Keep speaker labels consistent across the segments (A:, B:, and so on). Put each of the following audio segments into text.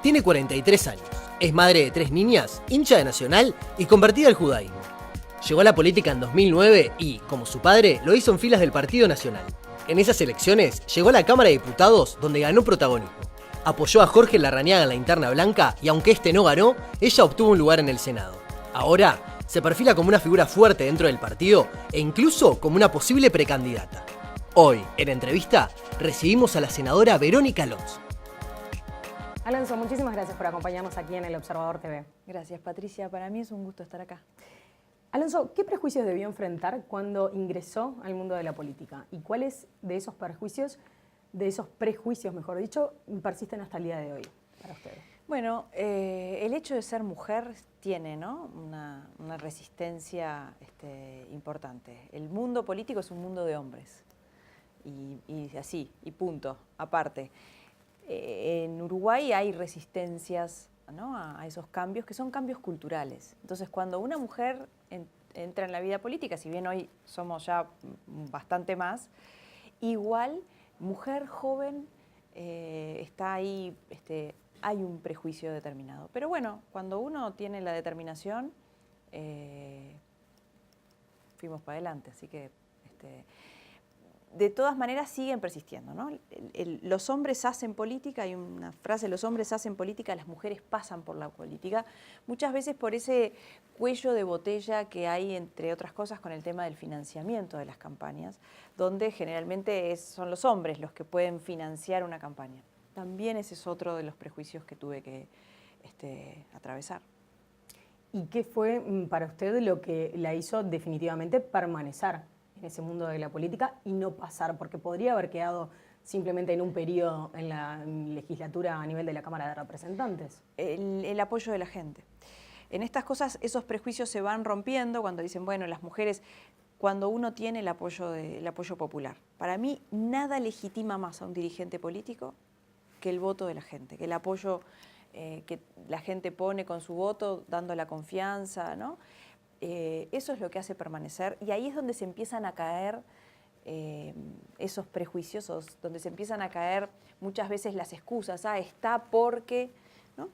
A: Tiene 43 años, es madre de 3 niñas, hincha de Nacional y convertida al judaísmo. Llegó a la política en 2009 y, como su padre, lo hizo en filas del Partido Nacional. En esas elecciones llegó a la Cámara de Diputados, donde ganó protagonismo. Apoyó a Jorge Larrañaga en la interna blanca y aunque este no ganó, ella obtuvo un lugar en el Senado. Ahora se perfila como una figura fuerte dentro del partido e incluso como una posible precandidata. Hoy, en entrevista, recibimos a la senadora Verónica Alonso.
B: Alonso, muchísimas gracias por acompañarnos aquí en El Observador TV.
C: Gracias, Patricia. Para mí es un gusto estar acá.
B: Alonso, ¿qué prejuicios debió enfrentar cuando ingresó al mundo de la política? ¿Y cuáles de esos prejuicios, mejor dicho, persisten hasta el día de hoy para ustedes?
C: Bueno, el hecho de ser mujer tiene, ¿no?, una resistencia importante. El mundo político es un mundo de hombres. Y así, y punto, aparte. En Uruguay hay resistencias, ¿no?, a esos cambios que son cambios culturales. Entonces, cuando una mujer entra en la vida política, si bien hoy somos ya bastante más, igual, mujer joven está ahí, hay un prejuicio determinado. Pero bueno, cuando uno tiene la determinación, fuimos para adelante, así que de todas maneras siguen persistiendo, ¿no? Los hombres hacen política, hay una frase, los hombres hacen política, las mujeres pasan por la política, muchas veces por ese cuello de botella que hay, entre otras cosas, con el tema del financiamiento de las campañas, donde generalmente son los hombres los que pueden financiar una campaña. También ese es otro de los prejuicios que tuve que atravesar.
B: ¿Y qué fue para usted lo que la hizo definitivamente permanecer en ese mundo de la política y no pasar? Porque podría haber quedado simplemente en un periodo en la legislatura a nivel de la Cámara de Representantes.
C: El apoyo de la gente. En estas cosas esos prejuicios se van rompiendo cuando dicen, bueno, las mujeres, cuando uno tiene el apoyo popular. Para mí nada legitima más a un dirigente político que el voto de la gente, que el apoyo que la gente pone con su voto, dando la confianza, ¿no? Eso es lo que hace permanecer, y ahí es donde se empiezan a caer esos prejuicios, donde se empiezan a caer muchas veces las excusas. Está porque, ¿no?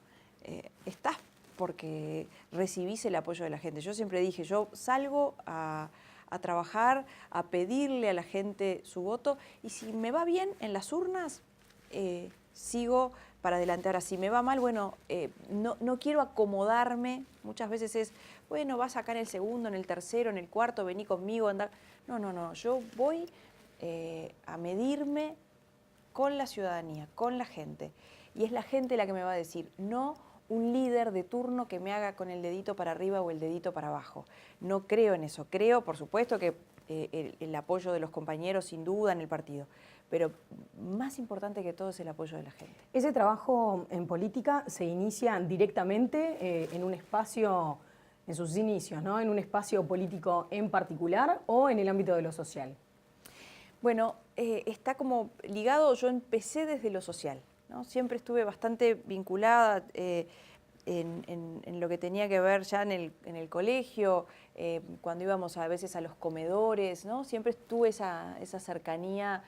C: Estás porque recibís el apoyo de la gente. Yo siempre dije, yo salgo a trabajar, a pedirle a la gente su voto, y si me va bien en las urnas, sigo para adelante. Ahora, si me va mal, bueno, no quiero acomodarme. Muchas veces es, bueno, vas acá en el segundo, en el tercero, en el cuarto, vení conmigo, andá. No, yo voy a medirme con la ciudadanía, con la gente. Y es la gente la que me va a decir, no un líder de turno que me haga con el dedito para arriba o el dedito para abajo. No creo en eso. Creo, por supuesto, que el apoyo de los compañeros, sin duda, en el partido. Pero más importante que todo es el apoyo de la gente.
B: ¿Ese trabajo en política se inicia directamente en un espacio, en sus inicios, ¿no?, en un espacio político en particular o en el ámbito de lo social?
C: Bueno, está como ligado, yo empecé desde lo social, ¿no? Siempre estuve bastante vinculada en lo que tenía que ver ya en el colegio, cuando íbamos a veces a los comedores, ¿no? Siempre tuve esa cercanía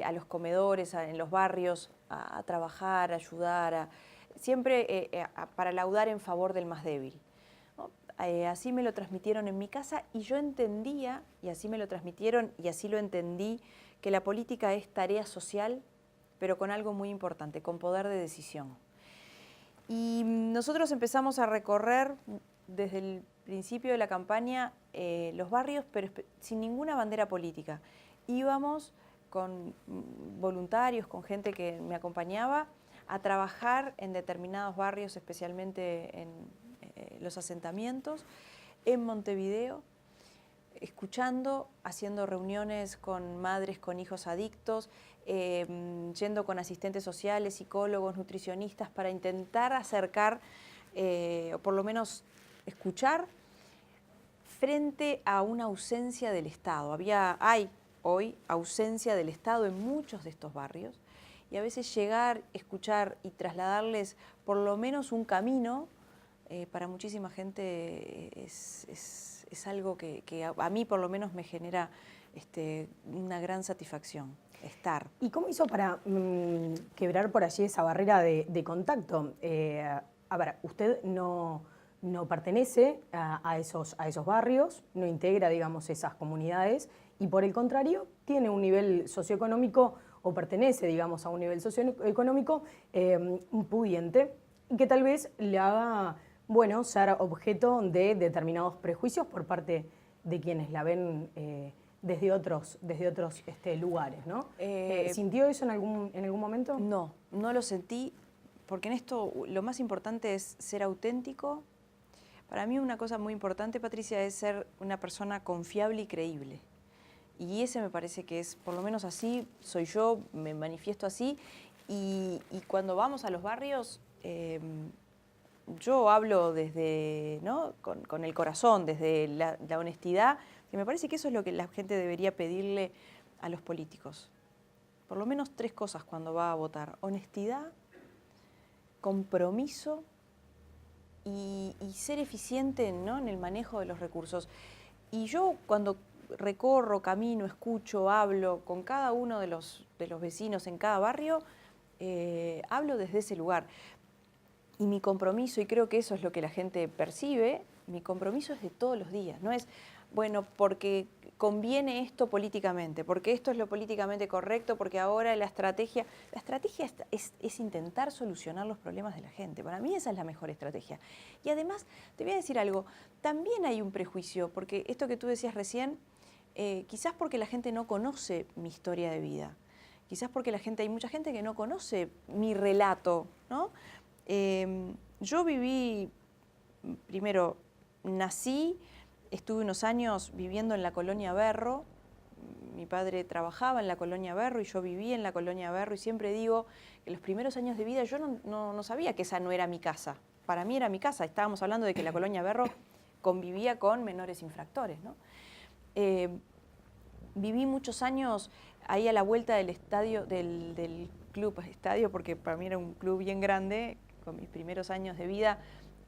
C: a los comedores, en los barrios, a trabajar, a ayudar, siempre para laudar en favor del más débil, ¿no? Así me lo transmitieron en mi casa y yo entendía, y así me lo transmitieron y así lo entendí, que la política es tarea social, pero con algo muy importante, con poder de decisión. Y nosotros empezamos a recorrer desde el principio de la campaña los barrios, pero sin ninguna bandera política. Íbamos con voluntarios, con gente que me acompañaba, a trabajar en determinados barrios, especialmente en los asentamientos, en Montevideo, escuchando, haciendo reuniones con madres con hijos adictos, yendo con asistentes sociales, psicólogos, nutricionistas, para intentar acercar, o por lo menos escuchar, frente a una ausencia del Estado. Hay hoy ausencia del Estado en muchos de estos barrios, y a veces llegar, escuchar y trasladarles por lo menos un camino, para muchísima gente es algo que a mí por lo menos me genera una gran satisfacción. estar.
B: ¿Y cómo hizo para quebrar por allí esa barrera de contacto? A ver, usted no pertenece a esos barrios, no integra, digamos, esas comunidades y por el contrario tiene un nivel socioeconómico o pertenece, digamos, a un nivel socioeconómico pudiente y que tal vez le haga, bueno, ser objeto de determinados prejuicios por parte de quienes la ven desde otros lugares, ¿no? ¿Sintió eso en algún momento?
C: No, no lo sentí, porque en esto lo más importante es ser auténtico. Para mí una cosa muy importante, Patricia, es ser una persona confiable y creíble. Y ese me parece que es, por lo menos así, soy yo, me manifiesto así. Y cuando vamos a los barrios, yo hablo desde, ¿no? con el corazón, desde la honestidad, que me parece que eso es lo que la gente debería pedirle a los políticos. Por lo menos 3 cosas cuando va a votar: honestidad, compromiso y ser eficiente, ¿no? en el manejo de los recursos. Y yo cuando recorro, camino, escucho, hablo con cada uno de los vecinos en cada barrio, hablo desde ese lugar. Y mi compromiso, y creo que eso es lo que la gente percibe, mi compromiso es de todos los días, no es, bueno, porque conviene esto políticamente, porque esto es lo políticamente correcto, porque ahora la estrategia es intentar solucionar los problemas de la gente. Para mí esa es la mejor estrategia. Y además, te voy a decir algo, también hay un prejuicio, porque esto que tú decías recién, quizás porque la gente no conoce mi historia de vida, quizás porque hay mucha gente que no conoce mi relato, ¿no? Yo viví, primero nací, estuve unos años viviendo en la Colonia Berro, mi padre trabajaba en la Colonia Berro y yo viví en la Colonia Berro y siempre digo que los primeros años de vida yo no sabía que esa no era mi casa, para mí era mi casa, estábamos hablando de que la Colonia Berro convivía con menores infractores, ¿no? Viví muchos años ahí a la vuelta del estadio, del club estadio, porque para mí era un club bien grande, con mis primeros años de vida,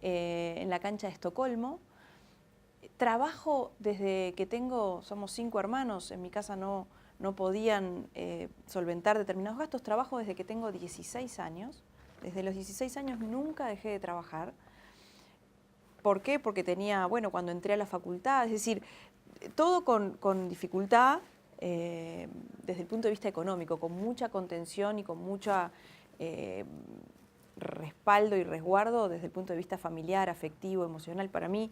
C: en la cancha de Estocolmo. Trabajo desde que somos 5 hermanos, en mi casa no podían solventar determinados gastos, trabajo desde que tengo 16 años. Desde los 16 años nunca dejé de trabajar. ¿Por qué? Porque tenía, bueno, cuando entré a la facultad, es decir, todo con dificultad desde el punto de vista económico, con mucha contención y con mucha respaldo y resguardo desde el punto de vista familiar, afectivo, emocional. Para mí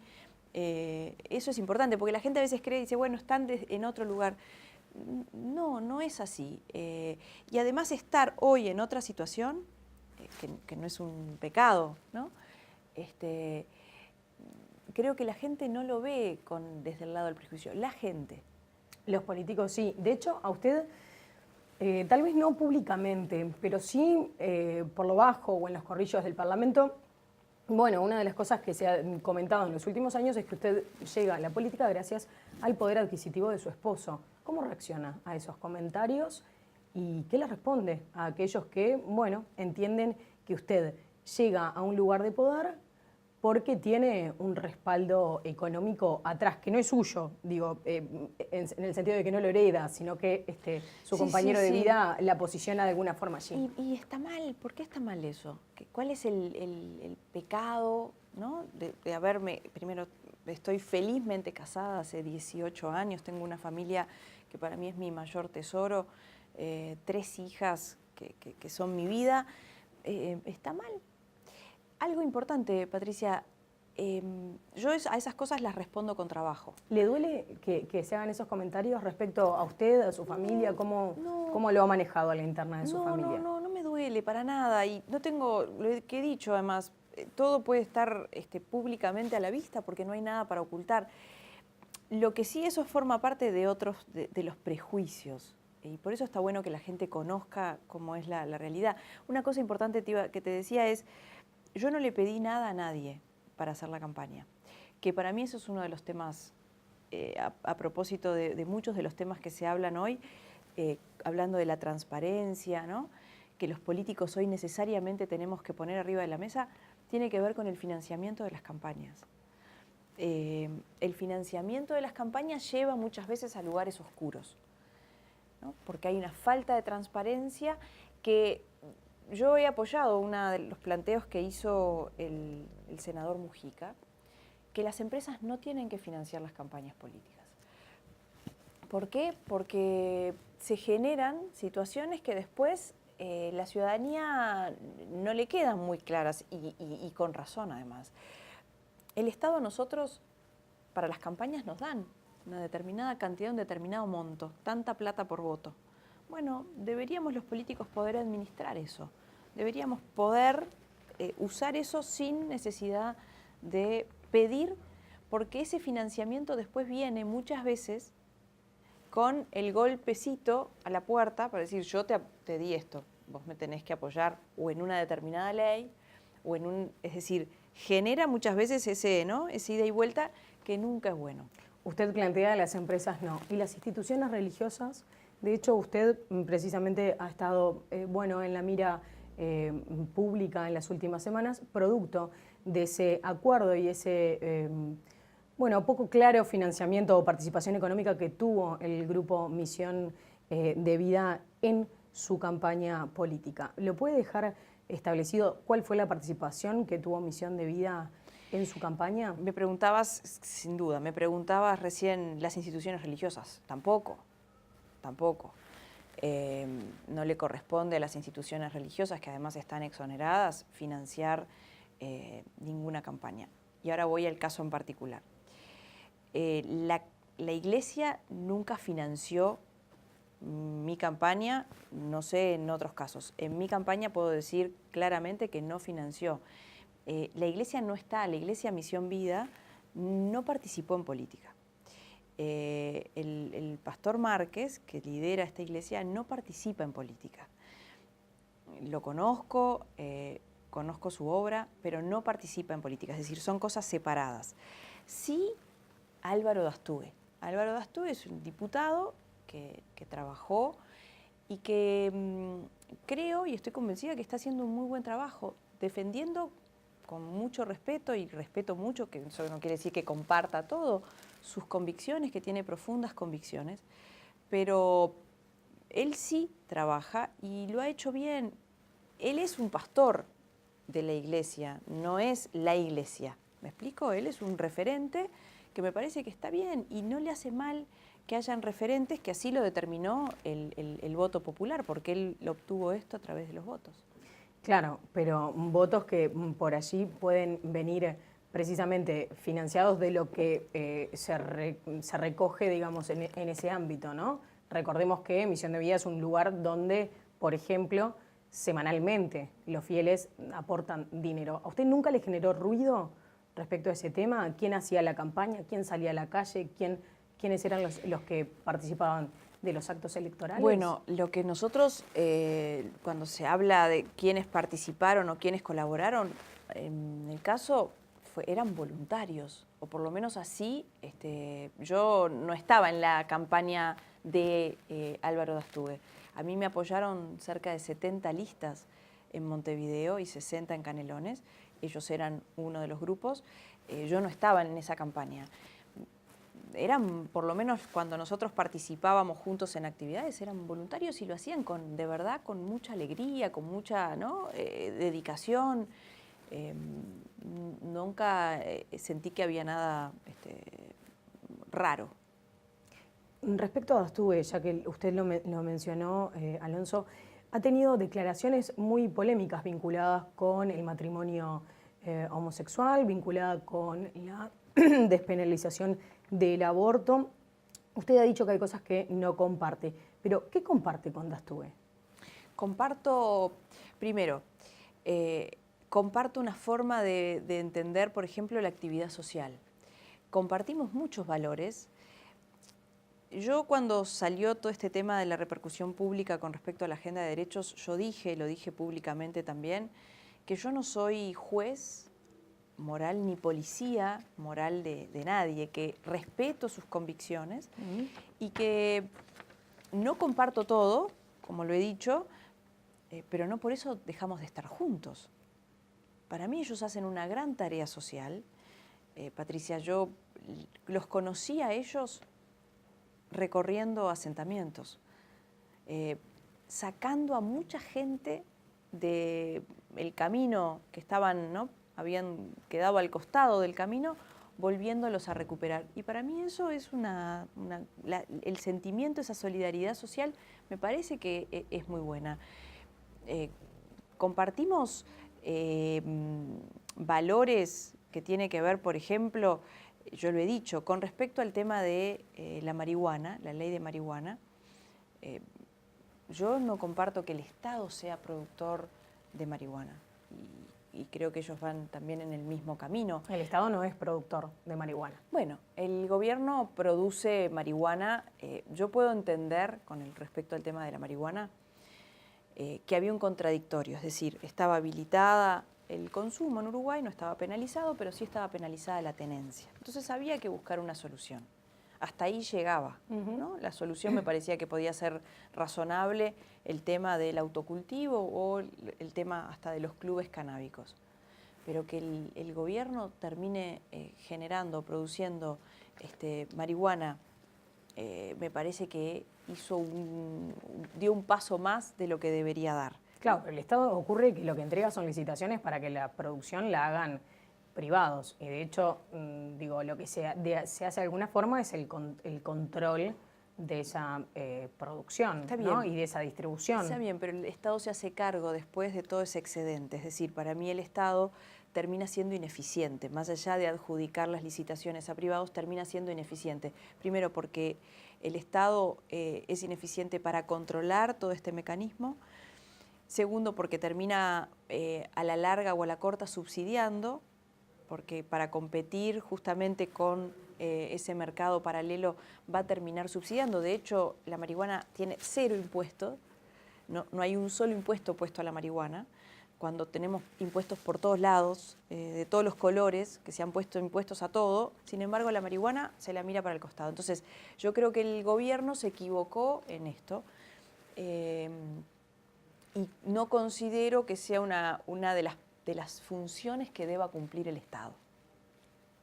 C: eso es importante, porque la gente a veces cree y dice, bueno, están en otro lugar. No es así. Y además estar hoy en otra situación, que no es un pecado, ¿no? Creo que la gente no lo ve desde el lado del prejuicio. La gente.
B: Los políticos sí. De hecho, a usted, tal vez no públicamente, pero sí por lo bajo o en los corrillos del Parlamento, bueno, una de las cosas que se ha comentado en los últimos años es que usted llega a la política gracias al poder adquisitivo de su esposo. ¿Cómo reacciona a esos comentarios y qué le responde a aquellos que, bueno, entienden que usted llega a un lugar de poder porque tiene un respaldo económico atrás, que no es suyo, digo, en el sentido de que no lo hereda, sino que su compañero de vida la posiciona de alguna forma allí.
C: Y está mal, ¿por qué está mal eso? ¿Cuál es el pecado, ¿no? de haberme, primero, estoy felizmente casada hace 18 años, tengo una familia que para mí es mi mayor tesoro, 3 hijas que son mi vida, está mal. Algo importante, Patricia, yo a esas cosas las respondo con trabajo.
B: ¿Le duele que se hagan esos comentarios respecto a usted, a su familia? ¿Cómo lo ha manejado a la interna de su familia?
C: No me duele para nada. Y no tengo, lo que he dicho además, todo puede estar públicamente a la vista porque no hay nada para ocultar. Lo que sí, eso forma parte de otros, de los prejuicios. Y por eso está bueno que la gente conozca cómo es la realidad. Una cosa importante que te decía es, yo no le pedí nada a nadie para hacer la campaña, que para mí eso es uno de los temas, a propósito de muchos de los temas que se hablan hoy, hablando de la transparencia, ¿no? Que los políticos hoy necesariamente tenemos que poner arriba de la mesa, tiene que ver con el financiamiento de las campañas. El financiamiento de las campañas lleva muchas veces a lugares oscuros. ¿no? Porque hay una falta de transparencia que yo he apoyado uno de los planteos que hizo el senador Mujica, que las empresas no tienen que financiar las campañas políticas. ¿Por qué? Porque se generan situaciones que después la ciudadanía no le quedan muy claras y con razón además. El Estado a nosotros, para las campañas, nos dan una determinada cantidad, un determinado monto, tanta plata por voto. Bueno, deberíamos los políticos poder administrar eso, deberíamos poder usar eso sin necesidad de pedir, porque ese financiamiento después viene muchas veces con el golpecito a la puerta para decir, yo te di esto, vos me tenés que apoyar o en una determinada ley, o en un, es decir, genera muchas veces ese, ¿no?, ese ida y vuelta que nunca es bueno.
B: Usted plantea las empresas no, y las instituciones religiosas. De hecho, usted precisamente ha estado en la mira pública en las últimas semanas, producto de ese acuerdo y ese poco claro financiamiento o participación económica que tuvo el grupo Misión de Vida en su campaña política. ¿Lo puede dejar establecido cuál fue la participación que tuvo Misión de Vida en su campaña?
C: Me preguntabas, sin duda, me preguntabas recién las instituciones religiosas. Tampoco. No le corresponde a las instituciones religiosas, que además están exoneradas, financiar ninguna campaña. Y ahora voy al caso en particular. La Iglesia nunca financió mi campaña, no sé en otros casos. En mi campaña puedo decir claramente que no financió. La Iglesia no está, la Iglesia Misión Vida no participó en política. El pastor Márquez, que lidera esta iglesia, no participa en política. Lo conozco, conozco su obra, pero no participa en política, es decir, son cosas separadas. Sí, Álvaro Dastúe. Álvaro Dastúe es un diputado que trabajó y que creo y estoy convencida que está haciendo un muy buen trabajo, defendiendo con mucho respeto, y respeto mucho, que eso no quiere decir que comparta todo, sus convicciones, que tiene profundas convicciones, pero él sí trabaja y lo ha hecho bien. Él es un pastor de la iglesia, no es la iglesia, ¿me explico? Él es un referente que me parece que está bien y no le hace mal que hayan referentes, que así lo determinó el voto popular, porque él obtuvo esto a través de los votos.
B: Claro, pero votos que por allí pueden venir precisamente financiados de lo que se recoge, digamos, en ese ámbito, ¿no? Recordemos que Misión de Vida es un lugar donde, por ejemplo, semanalmente los fieles aportan dinero. ¿A usted nunca le generó ruido respecto a ese tema? ¿Quién hacía la campaña? ¿Quién salía a la calle? ¿Quiénes eran los que participaban de los actos electorales?
C: Bueno, lo que nosotros, cuando se habla de quiénes participaron o quiénes colaboraron, en el caso eran voluntarios, o por lo menos así. Yo no estaba en la campaña de Álvaro Dastúe. A mí me apoyaron cerca de 70 listas en Montevideo y 60 en Canelones. Ellos eran uno de los grupos. Yo no estaba en esa campaña. Eran, por lo menos cuando nosotros participábamos juntos en actividades, eran voluntarios y lo hacían de verdad con mucha alegría, con mucha, ¿no?, dedicación. Nunca sentí que había nada raro.
B: Respecto a Dastúe, ya que usted lo mencionó, Alonso, ha tenido declaraciones muy polémicas vinculadas con el matrimonio homosexual, vinculada con la despenalización del aborto. Usted ha dicho que hay cosas que no comparte, pero ¿qué comparte con Dastúe?
C: Comparto, primero, comparto una forma de entender, por ejemplo, la actividad social. Compartimos muchos valores. Yo, cuando salió todo este tema de la repercusión pública con respecto a la agenda de derechos, yo lo dije públicamente también, que yo no soy juez moral ni policía moral de nadie, que respeto sus convicciones y que no comparto todo, como lo he dicho, pero no por eso dejamos de estar juntos. Para mí ellos hacen una gran tarea social. Patricia, yo los conocí a ellos recorriendo asentamientos. sacando a mucha gente del camino que estaban, ¿no? Habían quedado al costado del camino, volviéndolos a recuperar. Y para mí eso es el sentimiento, esa solidaridad social, me parece que es muy buena. Compartimos valores que tiene que ver, por ejemplo, yo lo he dicho, con respecto al tema de la marihuana, la ley de marihuana. Yo no comparto que el Estado sea productor de marihuana y creo que ellos van también en el mismo camino.
B: El Estado no es productor de marihuana.
C: Bueno, el gobierno produce marihuana. Yo puedo entender, con el respecto al tema de la marihuana, que había un contradictorio, es decir, estaba habilitada el consumo en Uruguay, no estaba penalizado, pero sí estaba penalizada la tenencia. Entonces había que buscar una solución. Hasta ahí llegaba, ¿no? La solución me parecía que podía ser razonable, el tema del autocultivo o el tema hasta de los clubes canábicos. Pero que el gobierno termine generando, produciendo marihuana, me parece que dio un paso más de lo que debería dar.
B: Claro, pero el Estado ocurre que lo que entrega son licitaciones para que la producción la hagan privados. Y de hecho, lo que se hace de alguna forma es el control de esa producción, ¿no? Y de esa distribución.
C: Está bien, pero el Estado se hace cargo después de todo ese excedente. Es decir, para mí el Estado termina siendo ineficiente. Más allá de adjudicar las licitaciones a privados, termina siendo ineficiente. Primero porque el Estado es ineficiente para controlar todo este mecanismo. Segundo, porque termina a la larga o a la corta subsidiando, porque para competir justamente con ese mercado paralelo va a terminar subsidiando. De hecho, la marihuana tiene 0 impuestos, no hay un solo impuesto puesto a la marihuana, cuando tenemos impuestos por todos lados, de todos los colores, que se han puesto impuestos a todo. Sin embargo, la marihuana se la mira para el costado. Entonces, yo creo que el gobierno se equivocó en esto. Y no considero que sea una de las funciones que deba cumplir el Estado.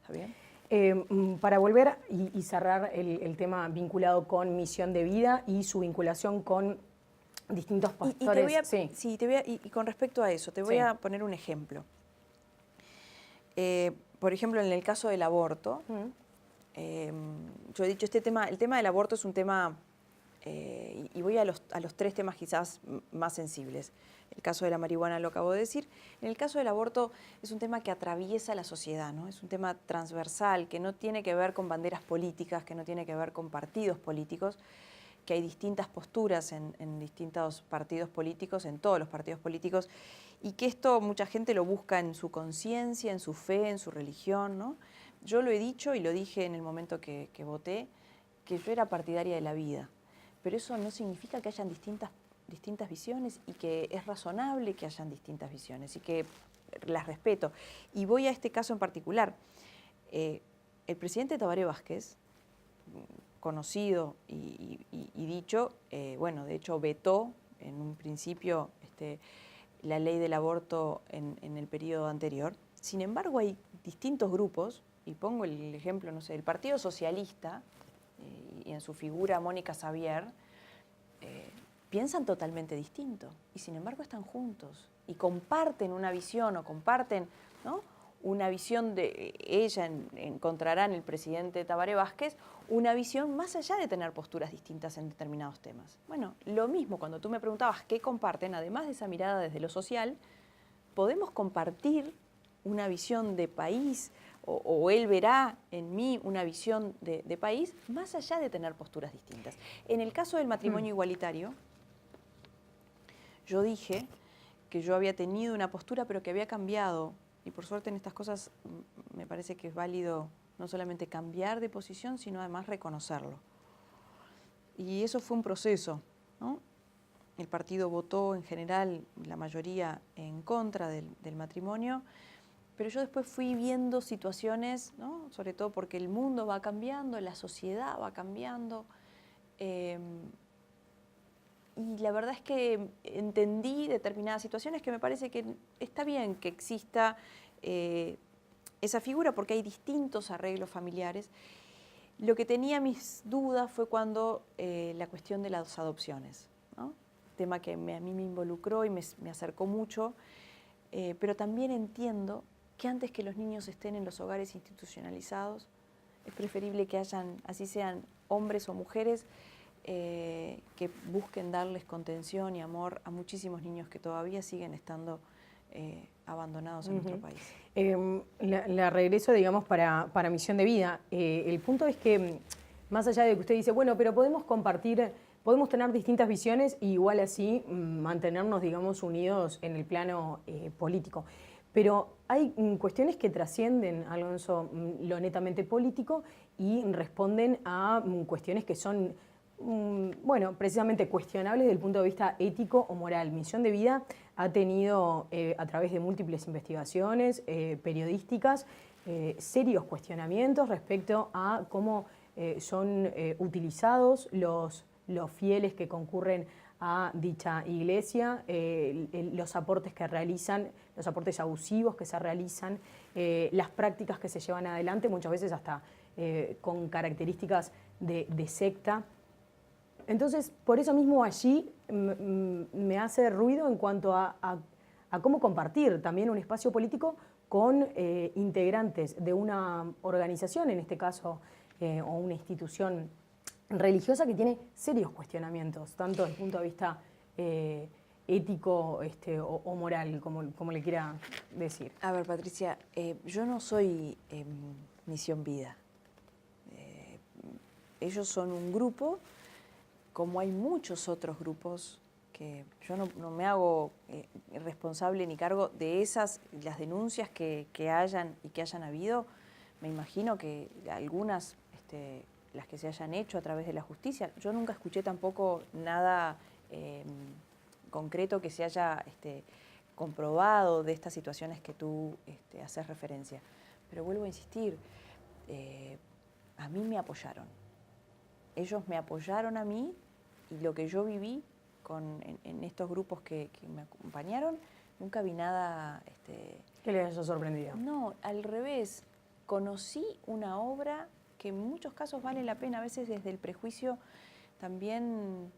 C: ¿Está bien?
B: Para volver y cerrar el tema vinculado con misión de vida y su vinculación con distintos pastores.
C: Y con respecto a eso, te voy a poner un ejemplo. Por ejemplo, en el caso del aborto, yo he dicho, el tema del aborto es un tema... y voy a los 3 temas quizás más sensibles. El caso de la marihuana lo acabo de decir. En el caso del aborto es un tema que atraviesa la sociedad, ¿no? Es un tema transversal, que no tiene que ver con banderas políticas, que no tiene que ver con partidos políticos, que hay distintas posturas en distintos partidos políticos, en todos los partidos políticos, y que esto mucha gente lo busca en su conciencia, en su fe, en su religión, ¿no? Yo lo he dicho y lo dije en el momento que voté, que yo era partidaria de la vida. Pero eso no significa que hayan distintas visiones y que es razonable que hayan distintas visiones y que las respeto. Y voy a este caso en particular. El presidente Tabaré Vázquez, conocido y dicho, de hecho vetó en un principio la ley del aborto en el periodo anterior. Sin embargo, hay distintos grupos, y pongo el ejemplo, no sé, el Partido Socialista, y en su figura Mónica Xavier, piensan totalmente distinto y sin embargo están juntos y comparten una visión o comparten, ¿no?, una visión de ella, encontrará en el presidente Tabaré Vázquez una visión más allá de tener posturas distintas en determinados temas. Bueno, lo mismo cuando tú me preguntabas qué comparten, además de esa mirada desde lo social, podemos compartir una visión de país o él verá en mí una visión de país más allá de tener posturas distintas. En el caso del matrimonio igualitario, yo dije que yo había tenido una postura pero que había cambiado, y por suerte en estas cosas me parece que es válido no solamente cambiar de posición, sino además reconocerlo. Y eso fue un proceso, ¿no? El partido votó en general, la mayoría, en contra del matrimonio, pero yo después fui viendo situaciones, ¿no?, sobre todo porque el mundo va cambiando, la sociedad va cambiando, y la verdad es que entendí determinadas situaciones que me parece que está bien que exista esa figura porque hay distintos arreglos familiares. Lo que tenía mis dudas fue cuando la cuestión de las adopciones, ¿no? tema que a mí me involucró y me acercó mucho, pero también entiendo que antes que los niños estén en los hogares institucionalizados, es preferible que hayan, así sean hombres o mujeres, que busquen darles contención y amor a muchísimos niños que todavía siguen estando abandonados en nuestro país.
B: La regreso, digamos, para Misión de Vida. El punto es que, más allá de que usted dice, bueno, pero podemos compartir, podemos tener distintas visiones y igual así mantenernos, digamos, unidos en el plano político. Pero hay cuestiones que trascienden, Alonso, lo netamente político y responden a cuestiones que son, bueno, precisamente cuestionables desde el punto de vista ético o moral. Misión de Vida ha tenido, a través de múltiples investigaciones periodísticas, serios cuestionamientos respecto a cómo son utilizados los fieles que concurren a dicha iglesia, los aportes que realizan, los aportes abusivos que se realizan, las prácticas que se llevan adelante, muchas veces hasta con características de secta. Entonces, por eso mismo allí me hace ruido en cuanto a cómo compartir también un espacio político con integrantes de una organización, en este caso, o una institución religiosa que tiene serios cuestionamientos, tanto desde el punto de vista ético o moral, como le quiera decir.
C: A ver, Patricia, yo no soy Misión Vida. Ellos son un grupo, como hay muchos otros grupos, que yo no me hago responsable ni cargo de las denuncias que hayan y que hayan habido. Me imagino que algunas, las que se hayan hecho a través de la justicia. Yo nunca escuché tampoco nada concreto que se haya comprobado de estas situaciones que tú haces referencia. Pero vuelvo a insistir, a mí me apoyaron. Ellos me apoyaron a mí y lo que yo viví en estos grupos que me acompañaron, nunca vi nada...
B: ¿Qué les haya sorprendido?
C: No, al revés. Conocí una obra que en muchos casos vale la pena, a veces desde el prejuicio también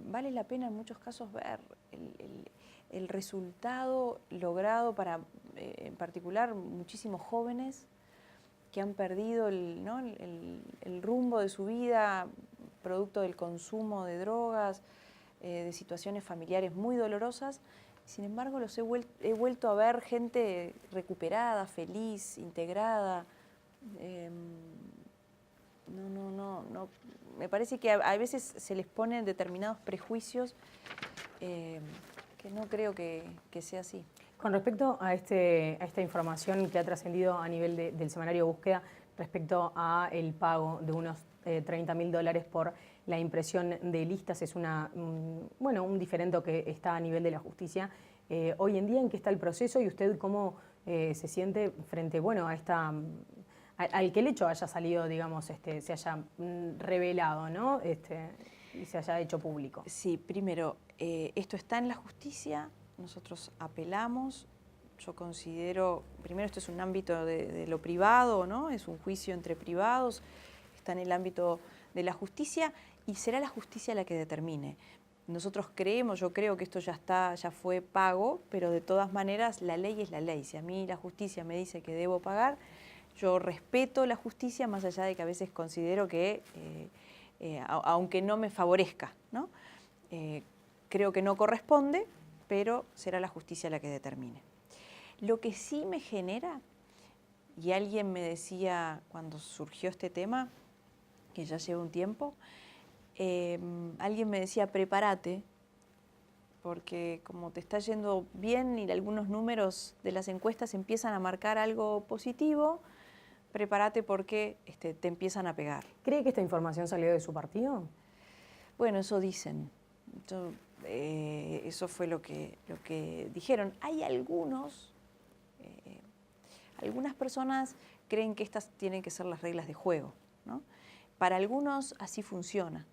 C: vale la pena en muchos casos ver el resultado logrado para, en particular, muchísimos jóvenes que han perdido el rumbo de su vida, producto del consumo de drogas, de situaciones familiares muy dolorosas. Sin embargo, he vuelto a ver gente recuperada, feliz, integrada. No. Me parece que a veces se les ponen determinados prejuicios que no creo que sea así.
B: Con respecto a esta información que ha trascendido a nivel del semanario Búsqueda respecto a el pago de unos $30.000 por la impresión de listas, es un diferendo que está a nivel de la justicia. Hoy en día, ¿en qué está el proceso y usted cómo se siente frente a esta... al que el hecho haya salido, digamos, se haya revelado, ¿no? Y se haya hecho público?
C: Sí, primero, esto está en la justicia, nosotros apelamos. Yo considero, primero, esto es un ámbito de lo privado, ¿no? Es un juicio entre privados, está en el ámbito de la justicia y será la justicia la que determine. Nosotros yo creo que esto ya fue pago, pero de todas maneras la ley es la ley. Si a mí la justicia me dice que debo pagar, yo respeto la justicia, más allá de que a veces considero que, aunque no me favorezca, ¿no? Creo que no corresponde, pero será la justicia la que determine. Lo que sí me genera, y alguien me decía cuando surgió este tema, que ya lleva un tiempo, alguien me decía, prepárate, porque como te está yendo bien y algunos números de las encuestas empiezan a marcar algo positivo, prepárate porque te empiezan a pegar.
B: ¿Cree que esta información salió de su partido?
C: Bueno, eso dicen. Eso fue lo que dijeron. Hay algunas personas creen que estas tienen que ser las reglas de juego, ¿no? Para algunos así funciona.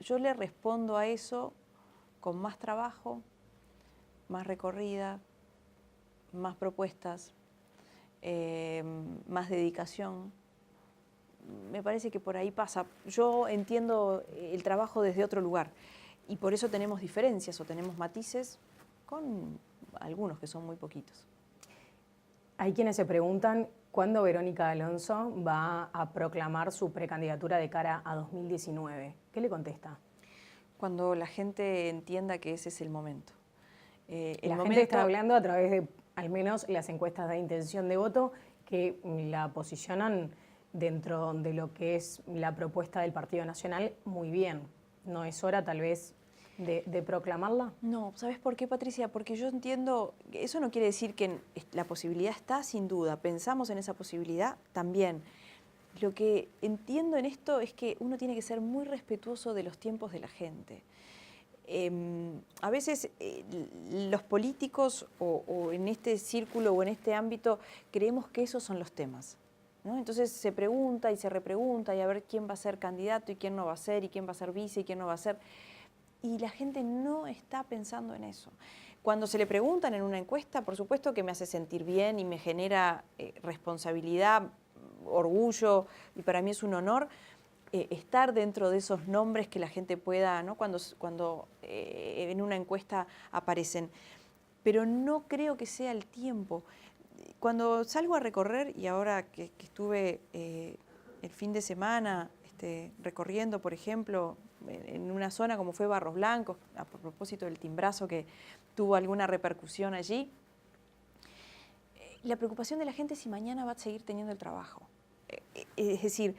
C: Yo le respondo a eso con más trabajo, más recorrida, más propuestas, más dedicación. Me parece que por ahí pasa. Yo entiendo el trabajo desde otro lugar y por eso tenemos diferencias o tenemos matices con algunos que son muy poquitos.
B: Hay quienes se preguntan cuándo Verónica Alonso va a proclamar su precandidatura de cara a 2019. ¿Qué le contesta?
C: Cuando la gente entienda que ese es el momento.
B: Gente está hablando a través de al menos las encuestas de intención de voto que la posicionan dentro de lo que es la propuesta del Partido Nacional muy bien. ¿No es hora tal vez de proclamarla?
C: No, ¿sabes por qué, Patricia? Porque yo entiendo, eso no quiere decir que la posibilidad está, sin duda, pensamos en esa posibilidad también. Lo que entiendo en esto es que uno tiene que ser muy respetuoso de los tiempos de la gente. A veces los políticos o en este círculo o en este ámbito creemos que esos son los temas, ¿no? Entonces se pregunta y se repregunta y a ver quién va a ser candidato y quién no va a ser y quién va a ser vice y quién no va a ser. Y la gente no está pensando en eso. Cuando se le preguntan en una encuesta, por supuesto que me hace sentir bien y me genera responsabilidad, orgullo, y para mí es un honor estar dentro de esos nombres que la gente pueda, ¿no? Cuando en una encuesta aparecen. Pero no creo que sea el tiempo. Cuando salgo a recorrer, y ahora que estuve el fin de semana recorriendo, por ejemplo, en una zona como fue Barros Blancos, a propósito del timbrazo que tuvo alguna repercusión allí, la preocupación de la gente es si mañana va a seguir teniendo el trabajo. Es decir,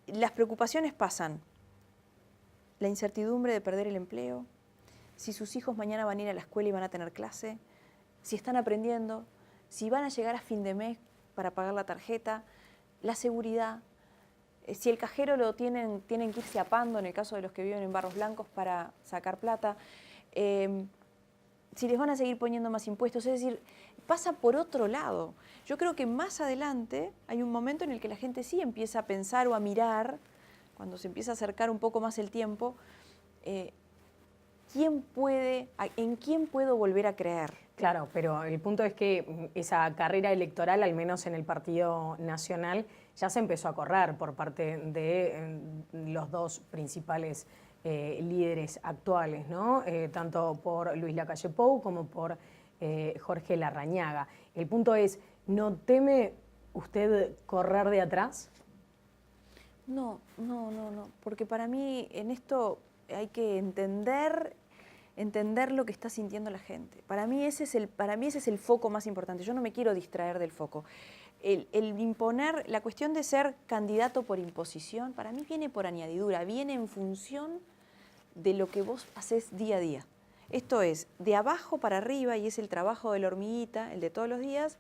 C: las preocupaciones pasan, la incertidumbre de perder el empleo, si sus hijos mañana van a ir a la escuela y van a tener clase, si están aprendiendo, si van a llegar a fin de mes para pagar la tarjeta, la seguridad, si el cajero lo tienen que irse apando en el caso de los que viven en Barros Blancos para sacar plata, si les van a seguir poniendo más impuestos, es decir, pasa por otro lado. Yo creo que más adelante hay un momento en el que la gente sí empieza a pensar o a mirar, cuando se empieza a acercar un poco más el tiempo, ¿en quién puedo volver a creer?
B: Claro, pero el punto es que esa carrera electoral, al menos en el Partido Nacional, ya se empezó a correr por parte de los dos principales líderes actuales, ¿no? Tanto por Luis Lacalle Pou como por Jorge Larrañaga. El punto es, ¿no teme usted correr de atrás?
C: No, porque para mí en esto hay que entender lo que está sintiendo la gente. Para mí ese es el foco más importante. Yo no me quiero distraer del foco. El imponer, la cuestión de ser candidato por imposición, para mí viene por añadidura, viene en función de lo que vos haces día a día. Esto es, de abajo para arriba, y es el trabajo de la hormiguita, el de todos los días.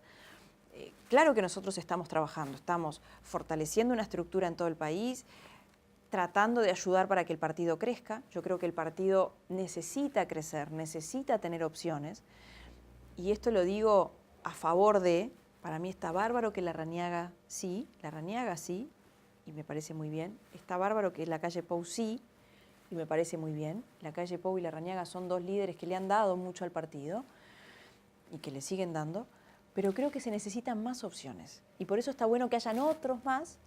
C: Claro que nosotros estamos trabajando, estamos fortaleciendo una estructura en todo el país, tratando de ayudar para que el partido crezca. Yo creo que el partido necesita crecer, necesita tener opciones. Y esto lo digo a favor de, para mí está bárbaro que Larrañaga sí, y me parece muy bien. Está bárbaro que Lacalle Pou sí, y me parece muy bien. Lacalle Pou y Larrañaga son dos líderes que le han dado mucho al partido y que le siguen dando, pero creo que se necesitan más opciones. Y por eso está bueno que hayan otros más.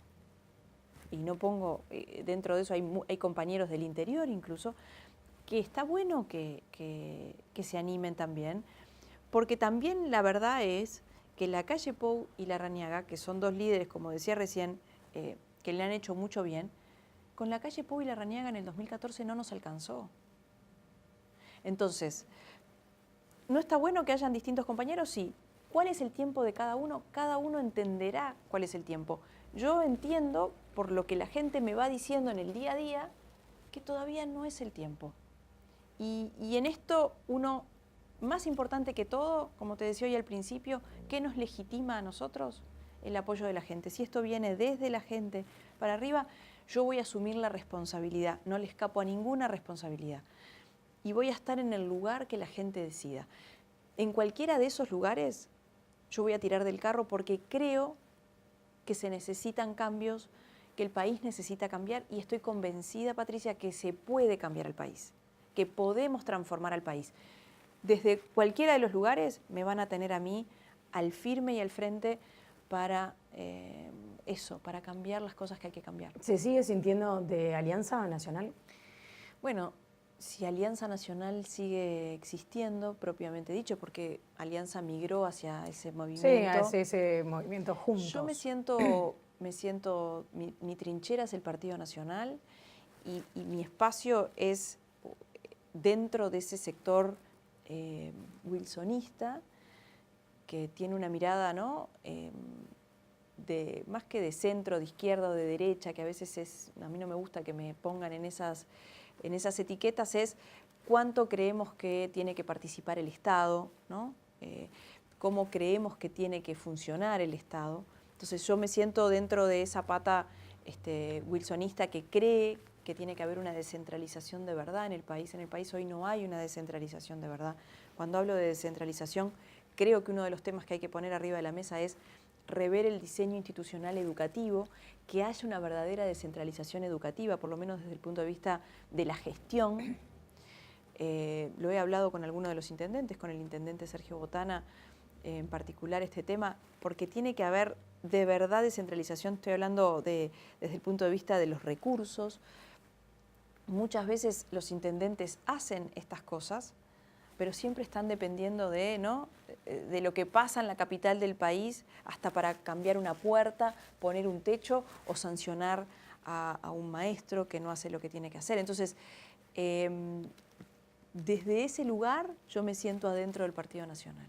C: Y no pongo, dentro de eso hay compañeros del interior incluso, que está bueno que se animen también, porque también la verdad es que Lacalle Pou y Larrañaga, que son dos líderes, como decía recién, que le han hecho mucho bien, con Lacalle Pou y Larrañaga en el 2014 no nos alcanzó. Entonces, ¿no está bueno que hayan distintos compañeros? Sí. ¿Cuál es el tiempo de cada uno? Cada uno entenderá cuál es el tiempo. Yo entiendo, por lo que la gente me va diciendo en el día a día, que todavía no es el tiempo. Y en esto, más importante que todo, como te decía hoy al principio, ¿qué nos legitima a nosotros? El apoyo de la gente. Si esto viene desde la gente para arriba, yo voy a asumir la responsabilidad, no le escapo a ninguna responsabilidad. Y voy a estar en el lugar que la gente decida. En cualquiera de esos lugares, yo voy a tirar del carro porque creo que se necesitan cambios, que el país necesita cambiar, y estoy convencida, Patricia, que se puede cambiar el país, que podemos transformar al país. Desde cualquiera de los lugares me van a tener a mí al firme y al frente para para cambiar las cosas que hay que cambiar.
B: ¿Se sigue sintiendo de Alianza Nacional?
C: Bueno, si Alianza Nacional sigue existiendo, propiamente dicho, porque Alianza migró hacia ese movimiento.
B: Sí, hacia ese movimiento juntos.
C: Yo mi trinchera es el Partido Nacional y mi espacio es dentro de ese sector wilsonista, que tiene una mirada, ¿no? Más que de centro, de izquierda o de derecha, que a veces a mí no me gusta que me pongan en esas etiquetas, es cuánto creemos que tiene que participar el Estado, ¿no? Cómo creemos que tiene que funcionar el Estado. Entonces yo me siento dentro de esa pata wilsonista que cree que tiene que haber una descentralización de verdad en el país. En el país hoy no hay una descentralización de verdad. Cuando hablo de descentralización, creo que uno de los temas que hay que poner arriba de la mesa es rever el diseño institucional educativo, que haya una verdadera descentralización educativa, por lo menos desde el punto de vista de la gestión. Lo he hablado con algunos de los intendentes, con el intendente Sergio Botana en particular este tema, porque tiene que haber de verdad descentralización. Estoy hablando desde el punto de vista de los recursos. Muchas veces los intendentes hacen estas cosas, pero siempre están dependiendo de lo que pasa en la capital del país, hasta para cambiar una puerta, poner un techo o sancionar a un maestro que no hace lo que tiene que hacer. Entonces, desde ese lugar yo me siento adentro del Partido Nacional.